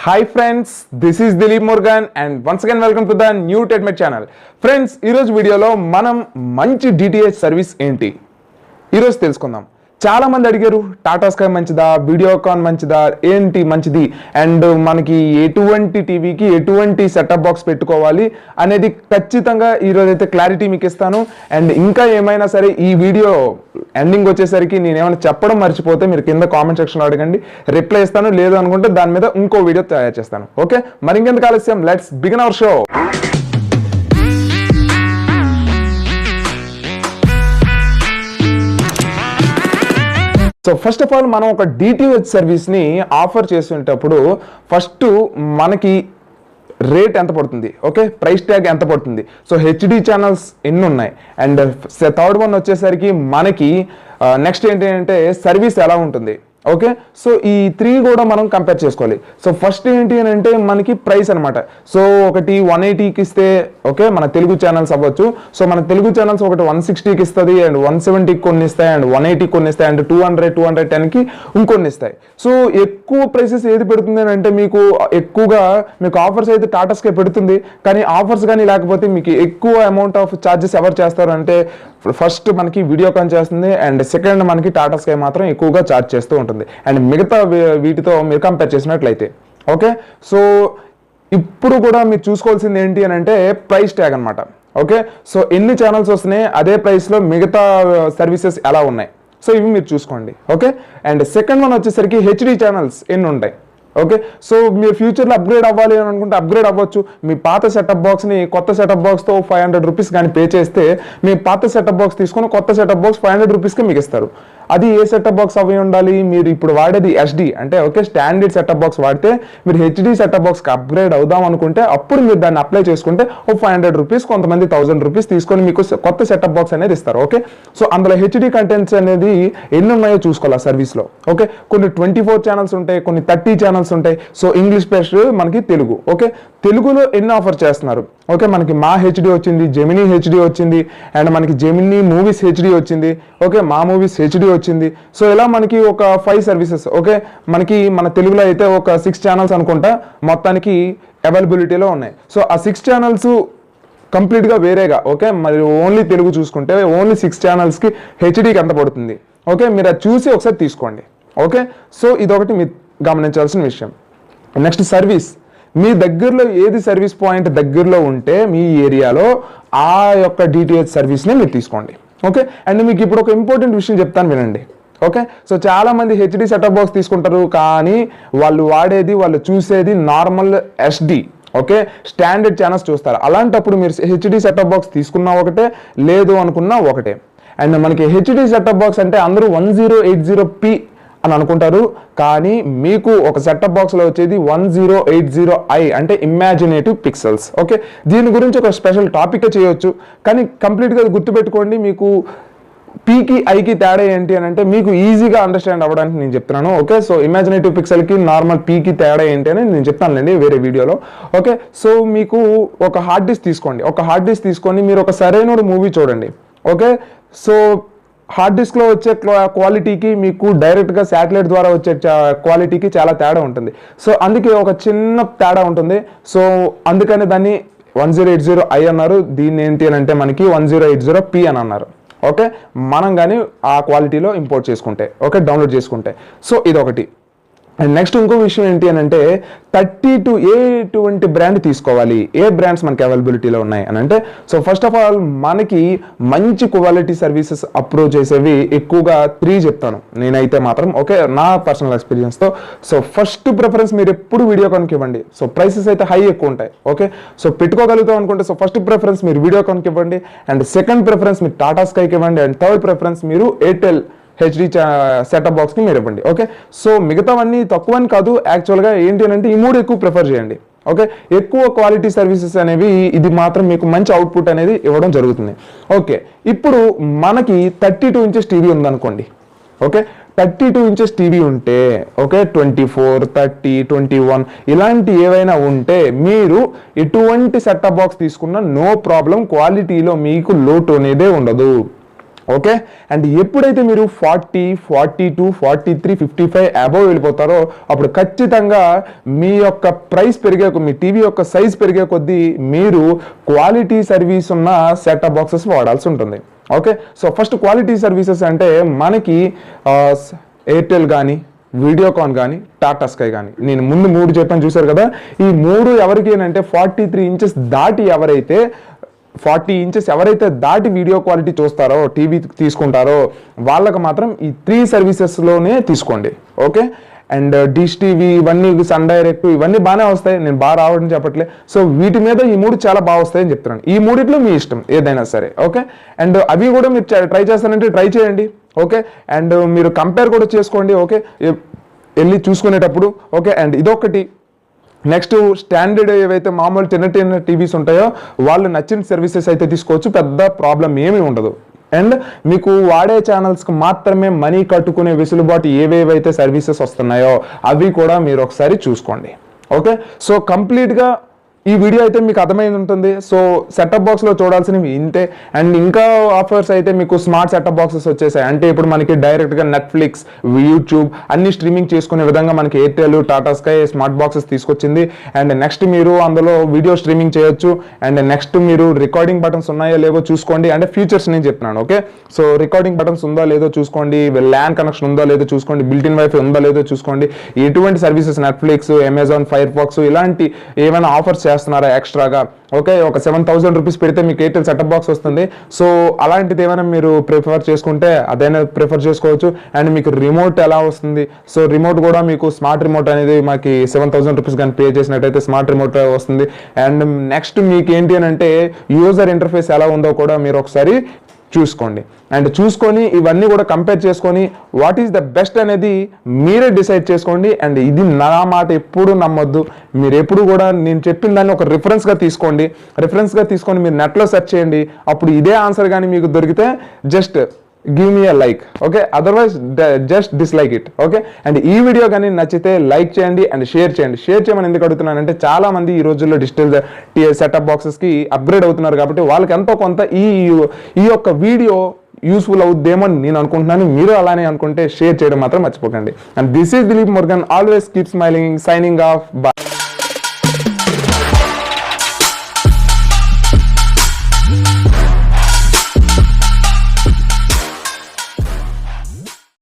Hi friends, this is DILEEP Murgan and once again welcome to the new TEDMED channel. Friends, ఈ రోజు వీడియోలో మనం మంచి DTH service ఏంటి ఈ రోజు తెలుసుకుందాం. చాలా మంది అడిగారు టాటా స్కై మంచిదా, వీడియోకాన్ మంచిదా, ఏంటి మంచిది అండ్ మనకి ఎటువంటి టీవీకి ఎటువంటి సెటప్ బాక్స్ పెట్టుకోవాలి అనేది ఖచ్చితంగా ఈ రోజు అయితే క్లారిటీ మీకు ఇస్తాను. అండ్ ఇంకా ఏమైనా సరే ఈ వీడియో ఎండింగ్ వచ్చేసరికి నేను ఏమైనా చెప్పడం మర్చిపోతే మీరు కింద కామెంట్ సెక్షన్లో అడగండి, రిప్లై ఇస్తాను. లేదు అనుకుంటే దాని మీద ఇంకో వీడియో తయారు చేస్తాను. ఓకే, మరి ఇంకెందుకు ఆలస్యం, let's begin our show. So first of all మనం ఒక DTH సర్వీస్ని ఆఫర్ చేసేటప్పుడు ఫస్ట్ మనకి రేట్ ఎంత పడుతుంది, ఓకే, ప్రైస్ ట్యాగ్ ఎంత పడుతుంది, సో హెచ్డి ఛానల్స్ ఎన్ని ఉన్నాయి, అండ్ థర్డ్ వన్ వచ్చేసరికి మనకి నెక్స్ట్ ఏంటి అంటే సర్వీస్ ఎలా ఉంటుంది. ఓకే, సో ఈ త్రీ కూడా మనం కంపేర్ చేసుకోవాలి. సో ఫస్ట్ ఏంటి అని అంటే మనకి ప్రైస్ అనమాట. సో ఒకటి 180కి ఇస్తే ఓకే మన తెలుగు ఛానల్స్ అవ్వచ్చు. సో మన తెలుగు ఛానల్స్ ఒకటి 160కి ఇస్తుంది అండ్ 170కి కొన్ని ఇస్తాయి అండ్ 180కి కొన్ని ఇస్తాయి అండ్ 210కి ఇంకొన్ని ఇస్తాయి. సో ఎక్కువ ప్రైసెస్ ఏది పెడుతుంది అని అంటే మీకు ఎక్కువగా మీకు ఆఫర్స్ అయితే టాటా స్కై పెడుతుంది, కానీ ఆఫర్స్ కానీ లేకపోతే మీకు ఎక్కువ అమౌంట్ ఆఫ్ ఛార్జెస్ ఎవరు చేస్తారు అంటే ఫస్ట్ మనకి వీడియోకాన్ చేస్తుంది అండ్ సెకండ్ మనకి టాటా స్కై మాత్రం ఎక్కువగా ఛార్జ్ చేస్తూ ఉంటుంది అండ్ మిగతా వీటితో మీరు కంపేర్ చేసినట్లయితే. ఓకే, సో ఇప్పుడు కూడా మీరు చూసుకోవాల్సింది ఏంటి అని అంటే ప్రైస్ ట్యాగ్ అనమాట. ఓకే, సో ఎన్ని ఛానల్స్ వస్తున్నాయి, అదే ప్రైస్లో మిగతా సర్వీసెస్ ఎలా ఉన్నాయి, సో ఇవి మీరు చూసుకోండి. ఓకే, అండ్ సెకండ్ వన్ వచ్చేసరికి హెచ్డి ఛానల్స్ ఎన్ని ఉంటాయి. ఓకే, సో మీరు ఫ్యూచర్లో అప్గ్రేడ్ అవ్వాలి అని అనుకుంటే అప్గ్రేడ్ అవ్వచ్చు. మీ పాత సెటప్ బాక్స్ని కొత్త సెటప్ బాక్స్తో 500 రూపీస్ కానీ పే చేస్తే మీ పాత సెటప్ బాక్స్ తీసుకొని కొత్త సెటప్ బాక్స్ 500 రూపీస్కి మీకు ఇస్తారు. అది ఏ సెటప్ బాక్స్ అవి ఉండాలి, మీరు ఇప్పుడు వాడేది SD అంటే ఓకే స్టాండర్డ్ సెటప్ బాక్స్ వాడితే మీరు హెచ్డి సెటప్ బాక్స్కి అప్గ్రేడ్ అవుదాం అనుకుంటే అప్పుడు మీరు దాన్ని అప్లై చేసుకుంటే 500 రూపీస్, కొంతమంది 1000 రూపీస్ తీసుకొని మీకు కొత్త సెటప్ బాక్స్ అనేది ఇస్తారు. ఓకే, సో అందులో హెచ్డి కంటెంట్స్ అనేది ఎన్ని ఉన్నాయో చూసుకోవాలి ఆ సర్వీస్లో. ఓకే, కొన్ని 24 ఛానల్స్ ఉంటాయి, కొన్ని 30 ఛానల్స్ ఉంటాయి. సో ఇంగ్లీష్ ప్లస్ మనకి తెలుగు. ఓకే, తెలుగులో ఎన్ని ఆఫర్ చేస్తున్నారు. ఓకే, మనకి మా హెచ్డి వచ్చింది, జెమినీ హెచ్డి వచ్చింది అండ్ మనకి జెమినీ మూవీస్ హెచ్డి వచ్చింది. ఓకే, మా మూవీస్ హెచ్డి వచ్చింది. సో ఇలా మనకి ఒక 5 సర్వీసెస్. ఓకే, మనకి మన తెలుగులో అయితే ఒక 6 ఛానల్స్ అనుకుంటా మొత్తానికి అవైలబిలిటీలో ఉన్నాయి. సో ఆ 6 ఛానల్స్ కంప్లీట్గా వేరేగా. ఓకే, మరి ఓన్లీ తెలుగు చూసుకుంటే ఓన్లీ 6 ఛానల్స్కి హెచ్డికి ఎంత పడుతుంది. ఓకే, మీరు అది చూసి ఒకసారి తీసుకోండి. ఓకే, సో ఇదొకటి మీరు గమనించాల్సిన విషయం. నెక్స్ట్ సర్వీస్, మీ దగ్గరలో ఏది సర్వీస్ పాయింట్ దగ్గరలో ఉంటే మీ ఏరియాలో ఆ యొక్క DTH సర్వీస్ని మీరు తీసుకోండి. ఓకే, అండ్ మీకు ఇప్పుడు ఒక ఇంపార్టెంట్ విషయం చెప్తాను వినండి. ఓకే, సో చాలా మంది హెచ్డి సెటప్ బాక్స్ తీసుకుంటారు, కానీ వాళ్ళు చూసేది normal SD okay standard channels చూస్తారు. అలాంటప్పుడు మీరు హెచ్డి సెటప్ బాక్స్ తీసుకున్నా ఒకటే, లేదు అనుకున్నా ఒకటే. అండ్ మనకి హెచ్డి సెటప్ బాక్స్ అంటే అందరూ 1080p అని అనుకుంటారు, కానీ మీకు ఒక సెటప్ బాక్స్లో వచ్చేది 1080i అంటే ఇమాజినేటివ్ పిక్సెల్స్. ఓకే, దీని గురించి ఒక స్పెషల్ టాపిక్ చేయొచ్చు, కానీ కంప్లీట్గా గుర్తుపెట్టుకోండి. మీకు పీకి ఐకి తేడా ఏంటి అని అంటే మీకు ఈజీగా అండర్స్టాండ్ అవ్వడానికి నేను చెప్తున్నాను. ఓకే, సో ఇమాజినేటివ్ పిక్సెల్కి నార్మల్ పీకి తేడా ఏంటి అని నేను చెప్తానులేండి వేరే వీడియోలో. ఓకే, సో మీకు ఒక హార్డ్ డిస్క్ తీసుకోండి. ఒక హార్డ్ డిస్క్ తీసుకొని మీరు ఒక సరైన మూవీ చూడండి. ఓకే, సో హార్డ్ డిస్క్లో వచ్చే క్వాలిటీకి మీకు డైరెక్ట్గా శాటిలైట్ ద్వారా వచ్చే క్వాలిటీకి చాలా తేడా ఉంటుంది. సో అందుకే ఒక చిన్న తేడా ఉంటుంది. సో అందుకని దాన్ని 1080i అన్నారు, దీన్ని ఏంటి అని అంటే మనకి 1080p అని అన్నారు. ఓకే, మనం కానీ ఆ క్వాలిటీలో ఇంపోర్ట్ చేసుకుంటే, ఓకే డౌన్లోడ్ చేసుకుంటే. సో ఇదొకటి. అండ్ నెక్స్ట్ ఇంకో విషయం ఏంటి అని అంటే 32 ఎటువంటి బ్రాండ్ తీసుకోవాలి, ఏ బ్రాండ్స్ మనకి అవైలబిలిటీలో ఉన్నాయి అని అంటే, సో ఫస్ట్ ఆఫ్ ఆల్ మనకి మంచి క్వాలిటీ సర్వీసెస్ అప్రోచ్ చేసేవి ఎక్కువగా 3 చెప్తాను నేనైతే మాత్రం. ఓకే, నా పర్సనల్ ఎక్స్పీరియన్స్తో. సో ఫస్ట్ ప్రిఫరెన్స్ మీరు ఎప్పుడు వీడియోకాన్కి ఇవ్వండి. సో ప్రైసెస్ అయితే హై ఎక్కువ ఉంటాయి. ఓకే, సో పెట్టుకోగలుగుతాం అనుకుంటే సో ఫస్ట్ ప్రిఫరెన్స్ మీరు వీడియోకాన్కి ఇవ్వండి అండ్ సెకండ్ ప్రిఫరెన్స్ మీరు టాటా స్కైకి ఇవ్వండి అండ్ థర్డ్ ప్రిఫరెన్స్ మీరు ఎయిర్టెల్ హెచ్డి సెటప్ బాక్స్కి మీరు ఇవ్వండి. ఓకే, సో మిగతావన్నీ తక్కువని కాదు, యాక్చువల్గా ఏంటి అని అంటే ఈ 3 ఎక్కువ ప్రిఫర్ చేయండి. ఓకే, ఎక్కువ క్వాలిటీ సర్వీసెస్ అనేవి ఇది మాత్రం మీకు మంచి అవుట్పుట్ అనేది ఇవ్వడం జరుగుతుంది. ఓకే, ఇప్పుడు మనకి 32 ఇంచెస్ టీవీ ఉందనుకోండి. ఓకే, 32 ఇంచెస్ టీవీ ఉంటే ఓకే 24, 30, 21 ఇలాంటి ఏవైనా ఉంటే మీరు ఎటువంటి సెటప్ బాక్స్ తీసుకున్నా నో ప్రాబ్లం, క్వాలిటీలో మీకు లోటు అనేదే ఉండదు. ఓకే. అండ్ ఎప్పుడైతే మీరు 40, 42, 43, 55 అబవ్ వెళ్ళిపోతారో అప్పుడు ఖచ్చితంగా మీ యొక్క ప్రైస్ మీ టీవీ యొక్క సైజ్ పెరిగే కొద్దీ మీరు క్వాలిటీ సర్వీస్ ఉన్న సెటప్ బాక్సెస్ వాడాల్సి ఉంటుంది. Okay. So first quality services అంటే మనకి ఎయిర్టెల్ కానీ, వీడియోకాన్ కానీ, టాటా స్కై కానీ, నేను ముందు 3 చెప్పాను చూసారు కదా, ఈ 3 ఎవరికి అంటే 43 ఇంచెస్ దాటి 40 ఇంచెస్ ఎవరైతే దాటి వీడియో క్వాలిటీ చూస్తారో, టీవీ తీసుకుంటారో వాళ్ళకి మాత్రం ఈ 3 సర్వీసెస్లోనే తీసుకోండి. ఓకే. అండ్ డిష్ టీవీ ఇవన్నీ, సన్ డైరెక్ట్ ఇవన్నీ బాగానే వస్తాయి, నేను బాగా రావడం చెప్పట్లే. సో వీటి మీద ఈ 3 చాలా బాగా వస్తాయని చెప్తున్నాను. ఈ 3లో మీ ఇష్టం ఏదైనా సరే. ఓకే. అండ్ అవి కూడా మీరు ట్రై చేస్తానంటే ట్రై చేయండి. ఓకే. అండ్ మీరు కంపేర్ కూడా చేసుకోండి. ఓకే, వెళ్ళి చూసుకునేటప్పుడు. ఓకే. అండ్ ఇదొకటి. నెక్స్ట్ స్టాండర్డ్ ఏవైతే మామూలు చిన్న టీవీస్ ఉంటాయో వాళ్ళు నచ్చిన సర్వీసెస్ అయితే తీసుకోవచ్చు, పెద్ద ప్రాబ్లం ఏమీ ఉండదు. అండ్ మీకు వాడే ఛానల్స్కి మాత్రమే మనీ కట్టుకునే వెసులుబాటు ఏవేవైతే సర్వీసెస్ వస్తున్నాయో అవి కూడా మీరు ఒకసారి చూసుకోండి. ఓకే. సో కంప్లీట్గా ఈ వీడియో అయితే మీకు అర్థమైంది ఉంటుంది. సో సెటప్ బాక్స్లో చూడాల్సినవి ఇంతే. అండ్ ఇంకా ఆఫర్స్ అయితే మీకు స్మార్ట్ సెటప్ బాక్సెస్ వచ్చేసాయి. అంటే ఇప్పుడు మనకి డైరెక్ట్గా నెట్ఫ్లిక్స్, యూట్యూబ్ అన్ని స్ట్రీమింగ్ చేసుకునే విధంగా మనకి Airtel, Tata sky smart boxes తీసుకొచ్చింది. అండ్ నెక్స్ట్ మీరు అందులో వీడియో స్ట్రీమింగ్ చేయొచ్చు. అండ్ నెక్స్ట్ మీరు రికార్డింగ్ బటన్స్ ఉన్నాయో లేవో చూసుకోండి. అంటే ఫీచర్స్ నేను చెప్తున్నాను. ఓకే. సో రికార్డింగ్ బటన్స్ ఉందో లేదో చూసుకోండి, ల్యాన్ కనెక్షన్ ఉందో లేదో చూసుకోండి, బిల్టిన్ వైఫై ఉందో లేదో చూసుకోండి. ఎటువంటి services Netflix, Amazon Firefox ఇలాంటి ఏమైనా ఆఫర్స్ చేస్తున్నారా ఎక్స్ట్రాగా? ఓకే. ఒక 7,000 రూపీస్ పెడితే మీకు ఎయిర్టెల్ సెటప్ బాక్స్ వస్తుంది. సో అలాంటిది ఏమైనా మీరు ప్రిఫర్ చేసుకుంటే అదైనా ప్రిఫర్ చేసుకోవచ్చు. అండ్ మీకు రిమోట్ ఎలా వస్తుంది? సో రిమోట్ కూడా మీకు స్మార్ట్ రిమోట్ అనేది మాకు 7,000 రూపీస్ కానీ పే చేసినట్టయితే స్మార్ట్ రిమోట్ వస్తుంది. అండ్ నెక్స్ట్ మీకు ఏంటి అని అంటే యూజర్ ఇంటర్ఫేస్ ఎలా ఉందో కూడా మీరు ఒకసారి చూసుకోండి. అండ్ చూసుకొని ఇవన్నీ కూడా కంపేర్ చేసుకొని వాట్ ఈస్ ద బెస్ట్ అనేది మీరే డిసైడ్ చేసుకోండి. అండ్ ఇది నా మాట ఎప్పుడు నమ్మొద్దు. మీరు ఎప్పుడు కూడా నేను చెప్పిన దాన్ని ఒక రిఫరెన్స్గా తీసుకొని మీరు నెట్లో సెర్చ్ చేయండి. అప్పుడు ఇదే ఆన్సర్ కానీ మీకు దొరికితే just give me a like. Okay. Otherwise just dislike it. Okay. And ఈ వీడియో కానీ నచ్చితే లైక్ చేయండి అండ్ షేర్ చేయమని ఎందుకు అడుగుతున్నానంటే చాలా మంది ఈ రోజుల్లో డిజిటల్ సెటప్ బాక్సెస్కి అప్గ్రేడ్ అవుతున్నారు కాబట్టి వాళ్ళకి ఎంతో కొంత ఈ యొక్క వీడియో యూస్ఫుల్ అవుద్దేమో నేను అనుకుంటున్నాను. మీరు అలానే అనుకుంటే షేర్ చేయడం మాత్రం మర్చిపోకండి. And this is Dilip Murugan, always keep smiling, signing off. Bye.